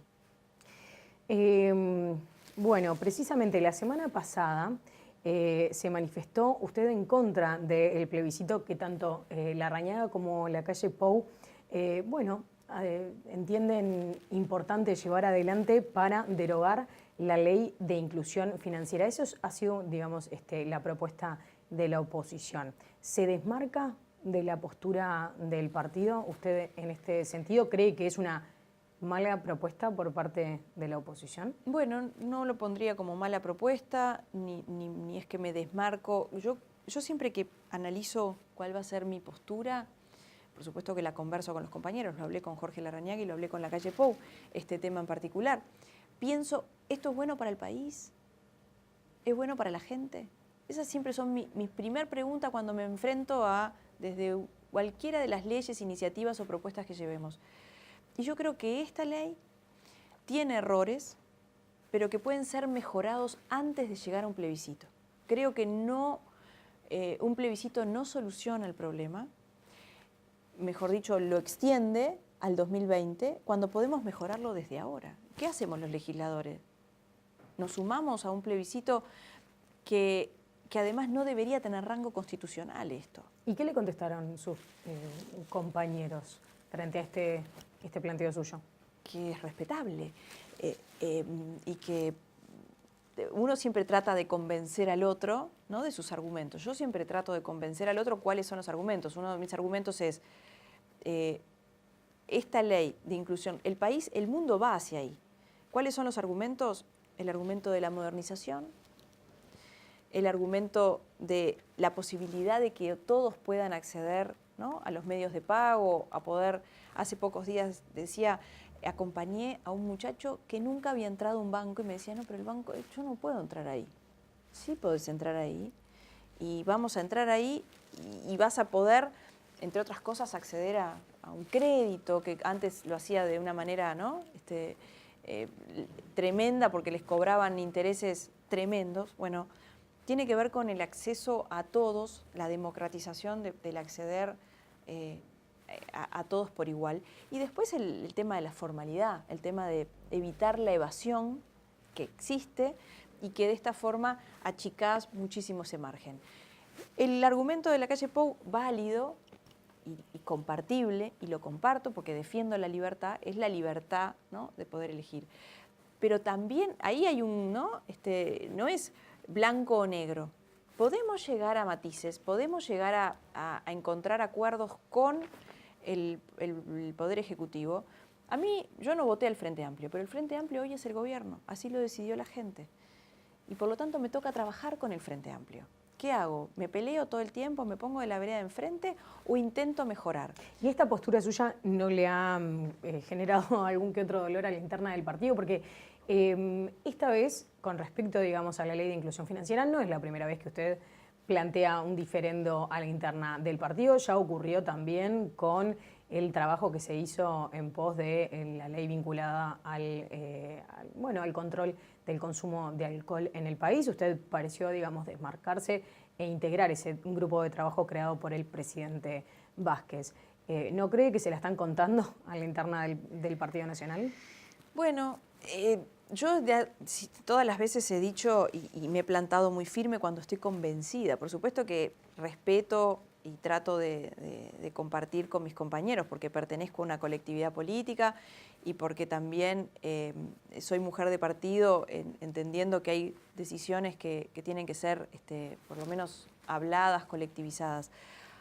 B: Bueno, precisamente la semana pasada se manifestó usted en contra del plebiscito que tanto Larrañaga como la calle Pou, entienden importante llevar adelante para derogar la ley de inclusión financiera. Eso ha sido, digamos, la propuesta de la oposición. ¿Se desmarca de la postura del partido? ¿Usted en este sentido cree que es una mala propuesta por parte de la oposición?
C: Bueno, no lo pondría como mala propuesta, ni es que me desmarco. Yo siempre que analizo cuál va a ser mi postura, por supuesto que la converso con los compañeros, lo hablé con Jorge Larrañaga y lo hablé con la calle Pou, este tema en particular. Pienso, ¿esto es bueno para el país? ¿Es bueno para la gente? Esas siempre son mi primer pregunta cuando me enfrento desde cualquiera de las leyes, iniciativas o propuestas que llevemos. Y yo creo que esta ley tiene errores, pero que pueden ser mejorados antes de llegar a un plebiscito. Creo que un plebiscito no soluciona el problema, mejor dicho, lo extiende al 2020, cuando podemos mejorarlo desde ahora. ¿Qué hacemos los legisladores? Nos sumamos a un plebiscito que además no debería tener rango constitucional esto.
B: ¿Y qué le contestaron sus compañeros frente a este planteo suyo?
C: Que es respetable y que uno siempre trata de convencer al otro, ¿no?, de sus argumentos. Yo siempre trato de convencer al otro cuáles son los argumentos. Uno de mis argumentos es esta ley de inclusión, el mundo va hacia ahí. ¿Cuáles son los argumentos? El argumento de la modernización, el argumento de la posibilidad de que todos puedan acceder, ¿no?, a los medios de pago, a poder. Hace pocos días acompañé a un muchacho que nunca había entrado a un banco y me decía, no, pero el banco, yo no puedo entrar ahí. Sí podés entrar ahí y vamos a entrar ahí y vas a poder, entre otras cosas, acceder a un crédito que antes lo hacía de una manera, ¿no?, tremenda porque les cobraban intereses tremendos. Bueno, tiene que ver con el acceso a todos, la democratización del acceder a todos por igual. Y después el tema de la formalidad, el tema de evitar la evasión que existe y que de esta forma achicás muchísimo ese margen. El argumento de la calle Pou, válido y compartible, y lo comparto porque defiendo la libertad, es la libertad, ¿no?, de poder elegir. Pero también ahí hay no es blanco o negro. Podemos llegar a matices, podemos llegar a encontrar acuerdos con el Poder Ejecutivo. Yo no voté al Frente Amplio, pero el Frente Amplio hoy es el gobierno, así lo decidió la gente. Y por lo tanto me toca trabajar con el Frente Amplio. ¿Qué hago? ¿Me peleo todo el tiempo, me pongo de la vereda de enfrente o intento mejorar?
B: ¿Y esta postura suya no le ha generado algún que otro dolor a la interna del partido? Porque esta vez, con respecto, digamos, a la ley de inclusión financiera, no es la primera vez que usted plantea un diferendo a la interna del partido. Ya ocurrió también con el trabajo que se hizo en pos de la ley vinculada al control del consumo de alcohol en el país. Usted pareció, digamos, desmarcarse e integrar ese grupo de trabajo creado por el presidente Vázquez. ¿No cree que se la están contando a la interna del Partido Nacional?
C: Bueno, yo todas las veces he dicho y me he plantado muy firme cuando estoy convencida. Por supuesto que respeto y trato de compartir con mis compañeros porque pertenezco a una colectividad política y porque también soy mujer de partido, entendiendo que hay decisiones que tienen que ser por lo menos habladas, colectivizadas.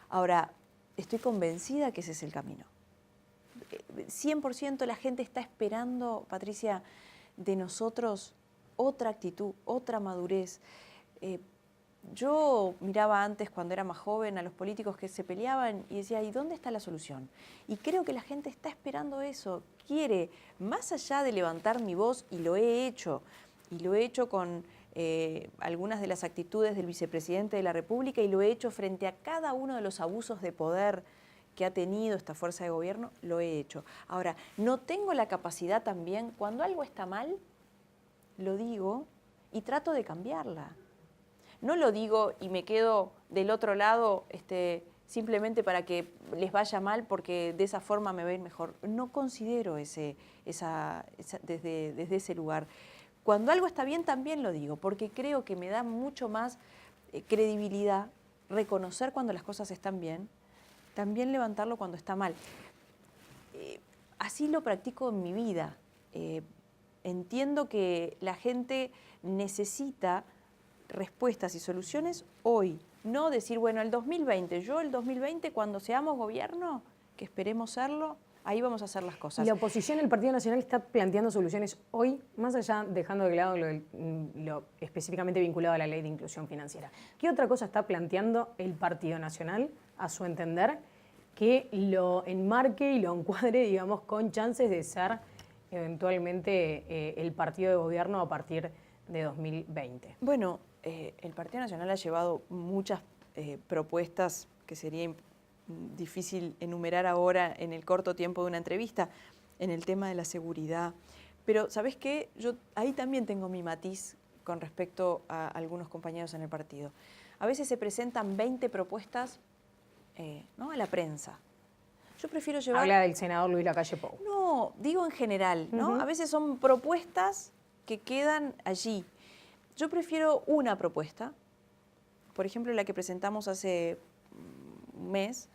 C: Ahora, estoy convencida que ese es el camino. 100% la gente está esperando, Patricia, de nosotros otra actitud, otra madurez. Yo miraba antes, cuando era más joven, a los políticos que se peleaban y decía, ¿y dónde está la solución? Y creo que la gente está esperando eso, quiere, más allá de levantar mi voz, y lo he hecho con algunas de las actitudes del vicepresidente de la República, y lo he hecho frente a cada uno de los abusos de poder que ha tenido esta fuerza de gobierno, lo he hecho. Ahora, no tengo la capacidad también, cuando algo está mal, lo digo y trato de cambiarla. No lo digo y me quedo del otro lado simplemente para que les vaya mal porque de esa forma me va a ir mejor. No considero desde ese lugar. Cuando algo está bien también lo digo, porque creo que me da mucho más credibilidad reconocer cuando las cosas están bien, también levantarlo cuando está mal. Así lo practico en mi vida. Entiendo que la gente necesita respuestas y soluciones hoy, no decir, bueno, el 2020, cuando seamos gobierno, que esperemos serlo, ahí vamos a hacer las cosas.
B: ¿Y la oposición, el Partido Nacional, está planteando soluciones hoy, más allá, dejando de lado lo específicamente vinculado a la ley de inclusión financiera? ¿Qué otra cosa está planteando el Partido Nacional, a su entender, que lo enmarque y lo encuadre, digamos, con chances de ser eventualmente el partido de gobierno a partir de 2020?
C: Bueno, el Partido Nacional ha llevado muchas propuestas que sería difícil enumerar ahora en el corto tiempo de una entrevista, en el tema de la seguridad. Pero, ¿sabés qué? Yo ahí también tengo mi matiz con respecto a algunos compañeros en el partido. A veces se presentan 20 propuestas a la prensa. Yo prefiero llevar...
B: Habla del senador Luis Lacalle Pou.
C: No, digo en general, ¿no? A veces son propuestas que quedan allí. Yo prefiero una propuesta, por ejemplo, la que presentamos hace un mes,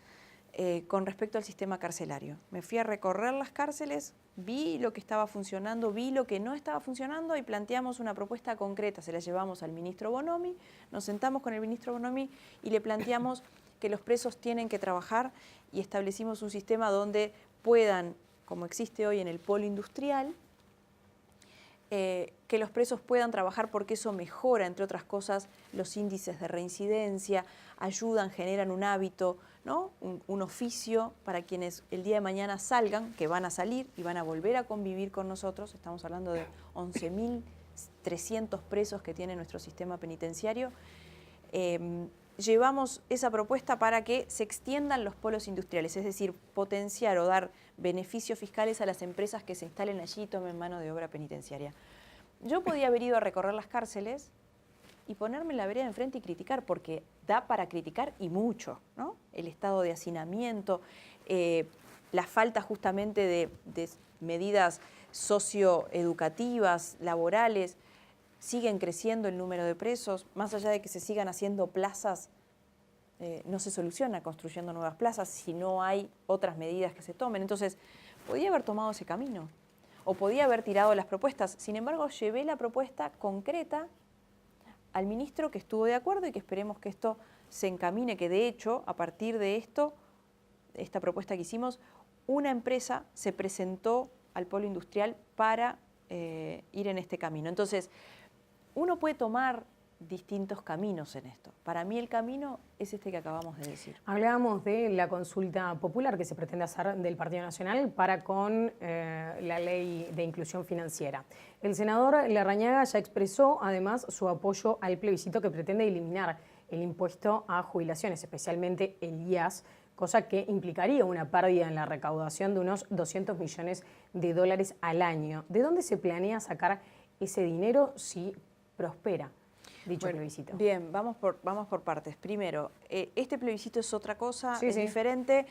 C: con respecto al sistema carcelario. Me fui a recorrer las cárceles, vi lo que estaba funcionando, vi lo que no estaba funcionando y planteamos una propuesta concreta. Se la llevamos al ministro Bonomi, nos sentamos con el ministro Bonomi y le planteamos que los presos tienen que trabajar y establecimos un sistema donde puedan, como existe hoy en el polo industrial, que los presos puedan trabajar porque eso mejora, entre otras cosas, los índices de reincidencia, ayudan, generan un hábito, ¿no? un oficio para quienes el día de mañana salgan, que van a salir y van a volver a convivir con nosotros. Estamos hablando de 11.300 presos que tiene nuestro sistema penitenciario. Llevamos esa propuesta para que se extiendan los polos industriales, es decir, potenciar o dar beneficios fiscales a las empresas que se instalen allí y tomen mano de obra penitenciaria. Yo podía haber ido a recorrer las cárceles y ponerme en la vereda enfrente y criticar, porque da para criticar y mucho, ¿no? El estado de hacinamiento, la falta justamente de medidas socioeducativas, laborales. Siguen creciendo el número de presos, más allá de que se sigan haciendo plazas, no se soluciona construyendo nuevas plazas si no hay otras medidas que se tomen. Entonces, podía haber tomado ese camino o podía haber tirado las propuestas. Sin embargo, llevé la propuesta concreta al ministro, que estuvo de acuerdo y que esperemos que esto se encamine, que de hecho, a partir de esto, esta propuesta que hicimos, una empresa se presentó al polo industrial para ir en este camino. Entonces, uno puede tomar distintos caminos en esto. Para mí el camino es este que acabamos de decir.
B: Hablábamos de la consulta popular que se pretende hacer del Partido Nacional para con la ley de inclusión financiera. El senador Larrañaga ya expresó además su apoyo al plebiscito que pretende eliminar el impuesto a jubilaciones, especialmente el IAS, cosa que implicaría una pérdida en la recaudación de unos 200 millones de dólares al año. ¿De dónde se planea sacar ese dinero si prospera dicho plebiscito?
C: Bien, vamos por partes. Primero, este plebiscito es otra cosa,
B: Sí,
C: es
B: sí.
C: diferente.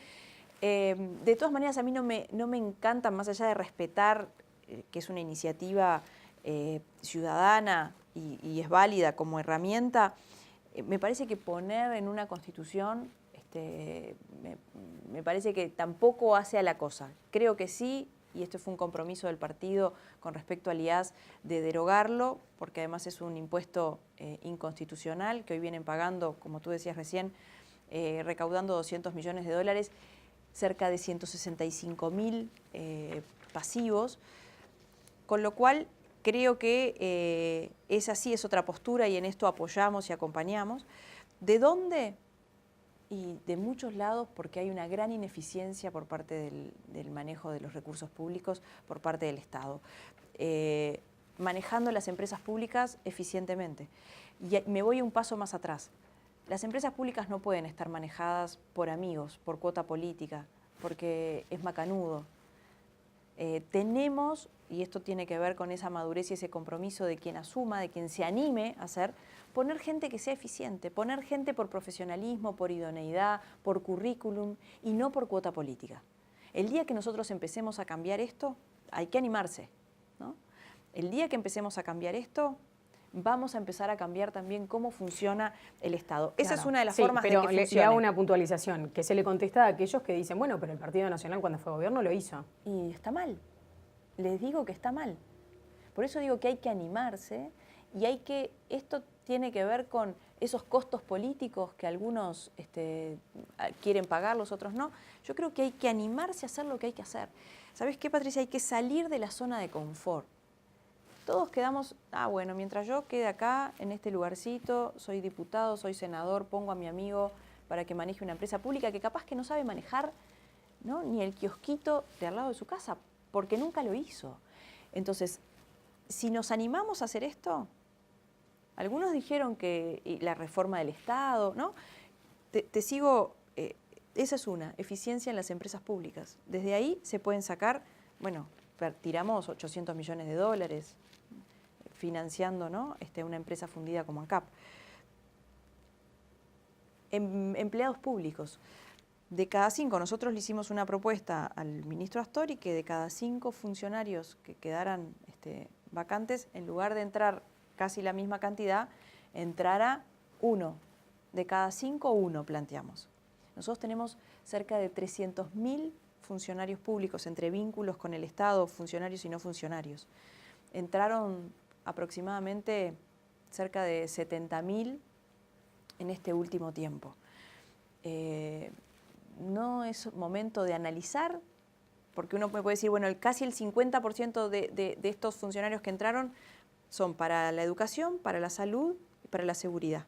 C: De todas maneras, a mí no me encanta, más allá de respetar que es una iniciativa ciudadana y es válida como herramienta, me parece que poner en una constitución me parece que tampoco hace a la cosa. Creo que sí, y esto fue un compromiso del partido con respecto al IAS de derogarlo, porque además es un impuesto inconstitucional que hoy vienen pagando, como tú decías recién, recaudando 200 millones de dólares, cerca de 165.000 pasivos, con lo cual creo que esa sí es otra postura y en esto apoyamos y acompañamos. ¿De dónde? Y de muchos lados, porque hay una gran ineficiencia por parte del manejo de los recursos públicos por parte del Estado. Manejando las empresas públicas eficientemente. Y me voy un paso más atrás. Las empresas públicas no pueden estar manejadas por amigos, por cuota política, porque es macanudo. Tenemos, y esto tiene que ver con esa madurez y ese compromiso de quien asuma, de quien se anime a hacer, poner gente que sea eficiente, poner gente por profesionalismo, por idoneidad, por currículum y no por cuota política. El día que nosotros empecemos a cambiar esto, hay que animarse, ¿no? El día que empecemos a cambiar esto, vamos a empezar a cambiar también cómo funciona el Estado. Esa es una de las formas de que funcione.
B: Le hago una puntualización, que se le contesta a aquellos que dicen, bueno, pero el Partido Nacional cuando fue gobierno lo hizo.
C: Y está mal. Les digo que está mal. Por eso digo que hay que animarse y esto tiene que ver con esos costos políticos que algunos quieren pagar, los otros no. Yo creo que hay que animarse a hacer lo que hay que hacer. ¿Sabes qué, Patricia? Hay que salir de la zona de confort. Todos quedamos, bueno, mientras yo quede acá, en este lugarcito, soy diputado, soy senador, pongo a mi amigo para que maneje una empresa pública que capaz que no sabe manejar, ¿no?, ni el kiosquito de al lado de su casa, porque nunca lo hizo. Entonces, si nos animamos a hacer esto, algunos dijeron que la reforma del Estado, ¿no? Te sigo, esa es una, eficiencia en las empresas públicas. Desde ahí se pueden sacar, bueno, tiramos 800 millones de dólares financiando, ¿no?, una empresa fundida como ANCAP. Empleados públicos. De cada 5, nosotros le hicimos una propuesta al ministro Astori que de cada 5 funcionarios que quedaran vacantes, en lugar de entrar casi la misma cantidad, entrara 1. De cada 5, 1 planteamos. Nosotros tenemos cerca de 300.000 funcionarios públicos entre vínculos con el Estado, funcionarios y no funcionarios. Entraron aproximadamente cerca de 70.000 en este último tiempo. No es momento de analizar, porque uno puede decir, bueno, casi el 50% de estos funcionarios que entraron son para la educación, para la salud y para la seguridad.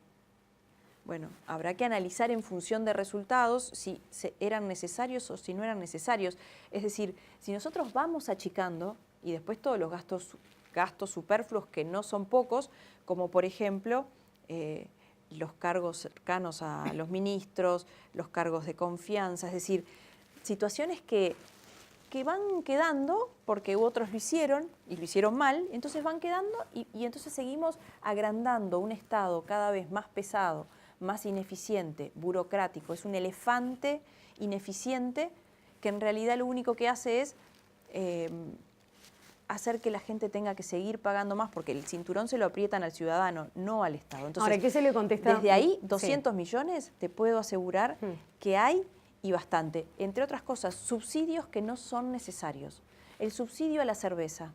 C: Bueno, habrá que analizar en función de resultados si eran necesarios o si no eran necesarios. Es decir, si nosotros vamos achicando y después todos los gastos superfluos, que no son pocos, como por ejemplo los cargos cercanos a los ministros, los cargos de confianza, es decir, situaciones que van quedando porque otros lo hicieron y lo hicieron mal, entonces van quedando y entonces seguimos agrandando un Estado cada vez más pesado, más ineficiente, burocrático. Es un elefante ineficiente que en realidad lo único que hace es hacer que la gente tenga que seguir pagando más, porque el cinturón se lo aprietan al ciudadano, no al Estado. Entonces,
B: ahora, ¿qué se le contesta?
C: Desde ahí, 200 millones, te puedo asegurar que hay, y bastante. Entre otras cosas, subsidios que no son necesarios. El subsidio a la cerveza,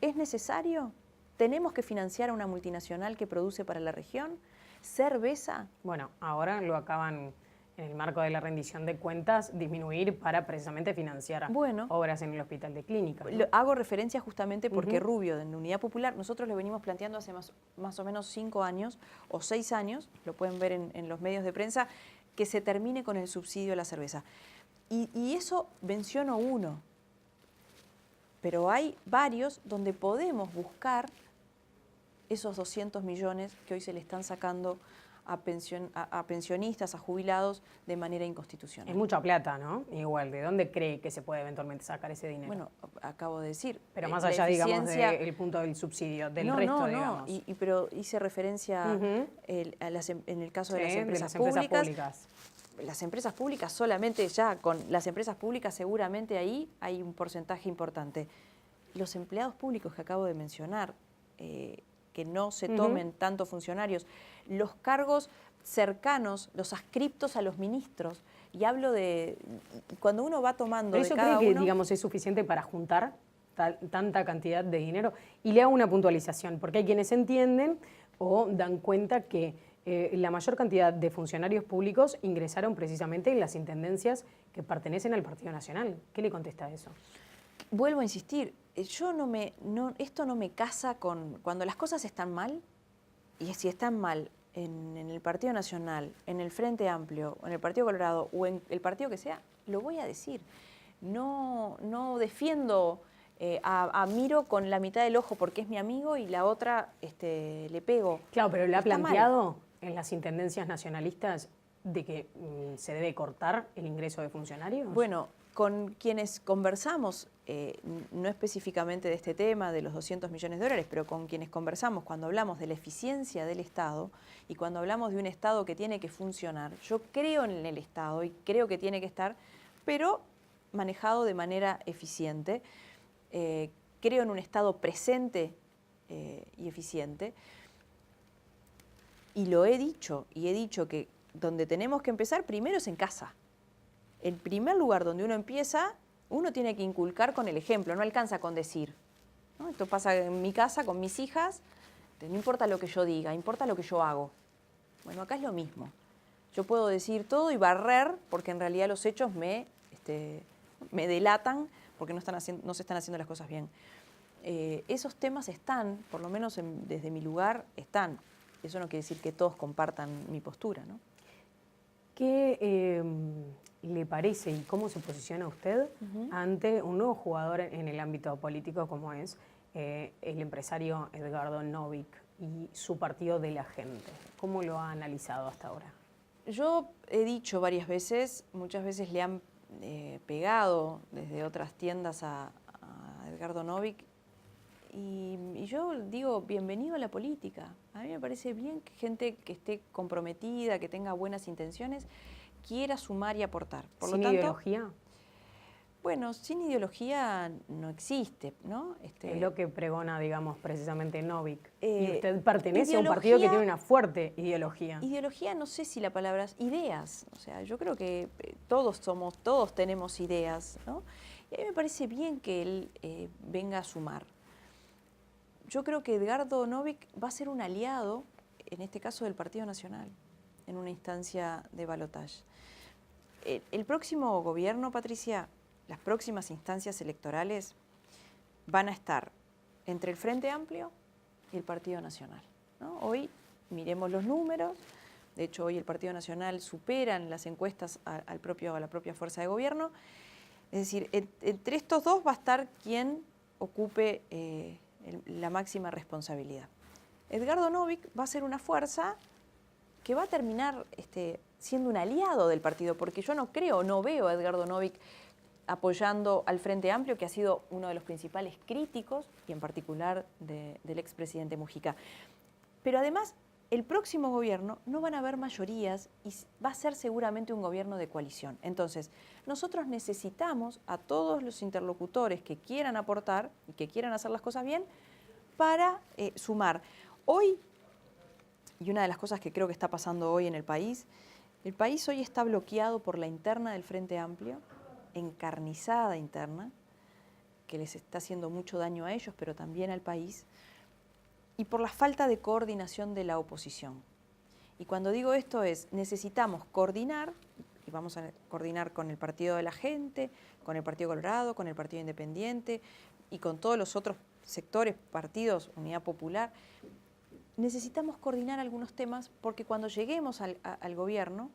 C: ¿es necesario? ¿Tenemos que financiar a una multinacional que produce para la región? ¿Cerveza?
B: Bueno, ahora lo acaban, en el marco de la rendición de cuentas, disminuir para precisamente financiar obras en el Hospital de Clínicas, ¿no?
C: Hago referencia justamente porque Rubio, de Unidad Popular, nosotros lo venimos planteando hace más o menos 5 años o 6 años, lo pueden ver en los medios de prensa, que se termine con el subsidio a la cerveza. Y eso menciono uno, pero hay varios donde podemos buscar esos 200 millones que hoy se le están sacando a pensionistas, a jubilados de manera inconstitucional.
B: Es mucha plata, ¿no? Igual, ¿de dónde cree que se puede eventualmente sacar ese dinero?
C: Bueno, acabo de decir.
B: Pero más allá, digamos, del punto del subsidio, del resto, digamos.
C: Pero hice referencia en el caso de las empresas
B: públicas.
C: Las empresas públicas solamente ya, con las empresas públicas seguramente ahí hay un porcentaje importante. Los empleados públicos que acabo de mencionar, que no se tomen tanto funcionarios, los cargos cercanos, los adscriptos a los ministros, y hablo de cuando uno va tomando
B: ¿Pero
C: de
B: eso
C: cada
B: cree que,
C: uno,
B: digamos, es suficiente para juntar tanta cantidad de dinero? Y le hago una puntualización, porque hay quienes entienden o dan cuenta que la mayor cantidad de funcionarios públicos ingresaron precisamente en las intendencias que pertenecen al Partido Nacional. ¿Qué le contesta a eso?
C: Vuelvo a insistir, esto no me casa con cuando las cosas están mal, y si están mal en el Partido Nacional, en el Frente Amplio, en el Partido Colorado o en el partido que sea, lo voy a decir. No defiendo a Miro con la mitad del ojo porque es mi amigo y la otra le pego.
B: Claro, pero ¿le ha
C: Está
B: planteado en las intendencias nacionalistas de que se debe cortar el ingreso de funcionarios?
C: Bueno, con quienes conversamos, no específicamente de este tema, de los 200 millones de dólares, pero con quienes conversamos cuando hablamos de la eficiencia del Estado y cuando hablamos de un Estado que tiene que funcionar, yo creo en el Estado y creo que tiene que estar, pero manejado de manera eficiente. Creo en un Estado presente y eficiente. Y lo he dicho, y he dicho que donde tenemos que empezar primero es en casa. El primer lugar donde uno empieza, uno tiene que inculcar con el ejemplo, no alcanza con decir, ¿no? Esto pasa en mi casa con mis hijas, no importa lo que yo diga, importa lo que yo hago. Bueno, acá es lo mismo. Yo puedo decir todo y barrer, porque en realidad los hechos me delatan, porque no se están haciendo las cosas bien. Esos temas están, por lo menos desde mi lugar, están. Eso no quiere decir que todos compartan mi postura, ¿no?
B: ¿Qué le parece y cómo se posiciona usted ante un nuevo jugador en el ámbito político como es el empresario Edgardo Novick y su partido de la gente? ¿Cómo lo ha analizado hasta ahora?
C: Yo he dicho varias veces, muchas veces le han pegado desde otras tiendas a Edgardo Novick, y yo digo, bienvenido a la política. A mí me parece bien que gente que esté comprometida, que tenga buenas intenciones, quiera sumar y aportar. Por
B: ¿Sin
C: lo tanto,
B: ideología?
C: Bueno, sin ideología no existe, ¿no?
B: Es lo que pregona, digamos, precisamente Novick. Y usted pertenece a un partido que tiene una fuerte ideología.
C: Ideología, no sé si la palabra es ideas. O sea, yo creo que todos tenemos ideas, ¿no? Y a mí me parece bien que él venga a sumar. Yo creo que Edgardo Novick va a ser un aliado, en este caso del Partido Nacional, en una instancia de balotaje. El próximo gobierno, Patricia, las próximas instancias electorales van a estar entre el Frente Amplio y el Partido Nacional, ¿no? Hoy miremos los números. De hecho, hoy el Partido Nacional supera en las encuestas a la propia fuerza de gobierno. Es decir, entre estos dos va a estar quien ocupe la máxima responsabilidad. Edgardo Novick va a ser una fuerza que va a terminar siendo un aliado del partido, porque yo no veo a Edgardo Novick apoyando al Frente Amplio, que ha sido uno de los principales críticos, y en particular del expresidente Mujica. Pero además, el próximo gobierno no van a haber mayorías y va a ser seguramente un gobierno de coalición. Entonces, nosotros necesitamos a todos los interlocutores que quieran aportar y que quieran hacer las cosas bien para sumar. Hoy, y una de las cosas que creo que está pasando hoy en el país hoy está bloqueado por la interna del Frente Amplio, encarnizada interna, que les está haciendo mucho daño a ellos, pero también al país, y por la falta de coordinación de la oposición. Y cuando digo esto necesitamos coordinar, y vamos a coordinar con el Partido de la Gente, con el Partido Colorado, con el Partido Independiente y con todos los otros sectores, partidos, Unidad Popular. Necesitamos coordinar algunos temas porque cuando lleguemos al gobierno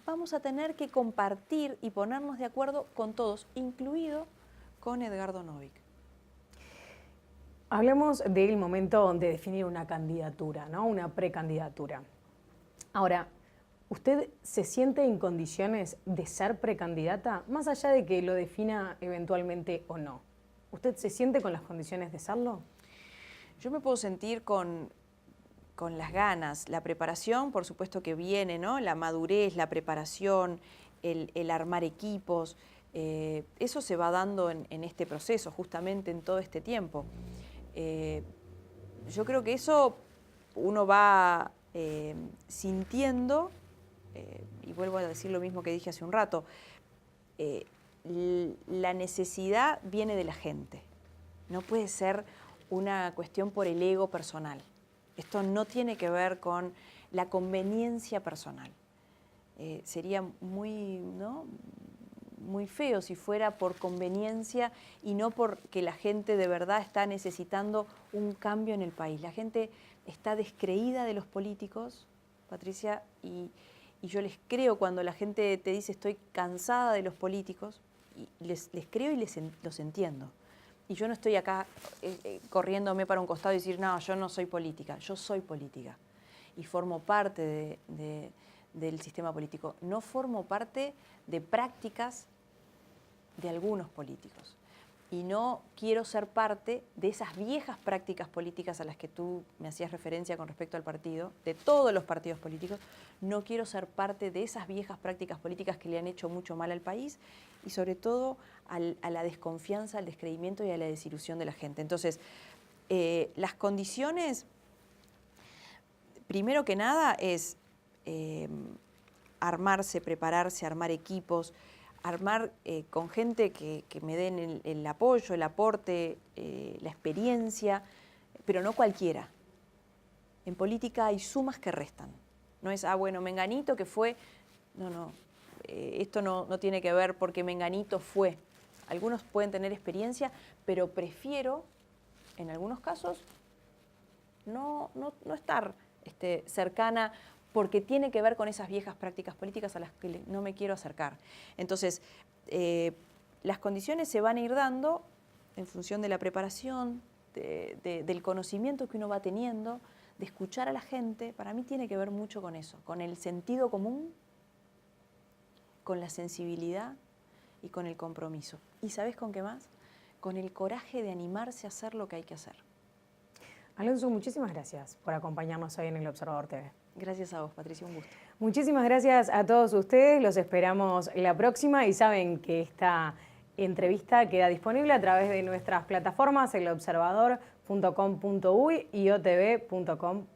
C: vamos a tener que compartir y ponernos de acuerdo con todos, incluido con Edgardo Novick.
B: Hablemos del momento de definir una candidatura, ¿no? Una precandidatura. Ahora, ¿usted se siente en condiciones de ser precandidata, más allá de que lo defina eventualmente o no? ¿Usted se siente con las condiciones de serlo?
C: Yo me puedo sentir con las ganas, la preparación, por supuesto que viene, ¿no? La madurez, la preparación, el armar equipos, eso se va dando en este proceso, justamente en todo este tiempo. Yo creo que eso uno va sintiendo, y vuelvo a decir lo mismo que dije hace un rato, la necesidad viene de la gente, no puede ser una cuestión por el ego personal. Esto no tiene que ver con la conveniencia personal. Sería muy, ¿no?, muy feo si fuera por conveniencia y no porque la gente de verdad está necesitando un cambio en el país. La gente está descreída de los políticos, Patricia, y yo les creo cuando la gente te dice estoy cansada de los políticos, y les creo y los entiendo. Y yo no estoy acá corriéndome para un costado y decir, no, yo no soy política, yo soy política y formo parte del sistema político. No formo parte de prácticas de algunos políticos. Y no quiero ser parte de esas viejas prácticas políticas a las que tú me hacías referencia con respecto al partido, de todos los partidos políticos. No quiero ser parte de esas viejas prácticas políticas que le han hecho mucho mal al país y sobre todo a la desconfianza, al descreimiento y a la desilusión de la gente. Entonces, las condiciones, primero que nada, es armarse, prepararse, armar equipos, armar con gente que me den el apoyo, el aporte, la experiencia, pero no cualquiera. En política hay sumas que restan. No es, bueno, Menganito que fue... No, esto no tiene que ver porque Menganito fue. Algunos pueden tener experiencia, pero prefiero, en algunos casos, no estar cercana porque tiene que ver con esas viejas prácticas políticas a las que no me quiero acercar. Entonces, las condiciones se van a ir dando en función de la preparación, del conocimiento que uno va teniendo, de escuchar a la gente. Para mí tiene que ver mucho con eso, con el sentido común, con la sensibilidad y con el compromiso. ¿Y sabes con qué más? Con el coraje de animarse a hacer lo que hay que hacer.
B: Alonso, muchísimas gracias por acompañarnos hoy en El Observador TV.
C: Gracias a vos, Patricia, un gusto.
B: Muchísimas gracias a todos ustedes, los esperamos la próxima y saben que esta entrevista queda disponible a través de nuestras plataformas elobservador.com.uy y otv.com.uy.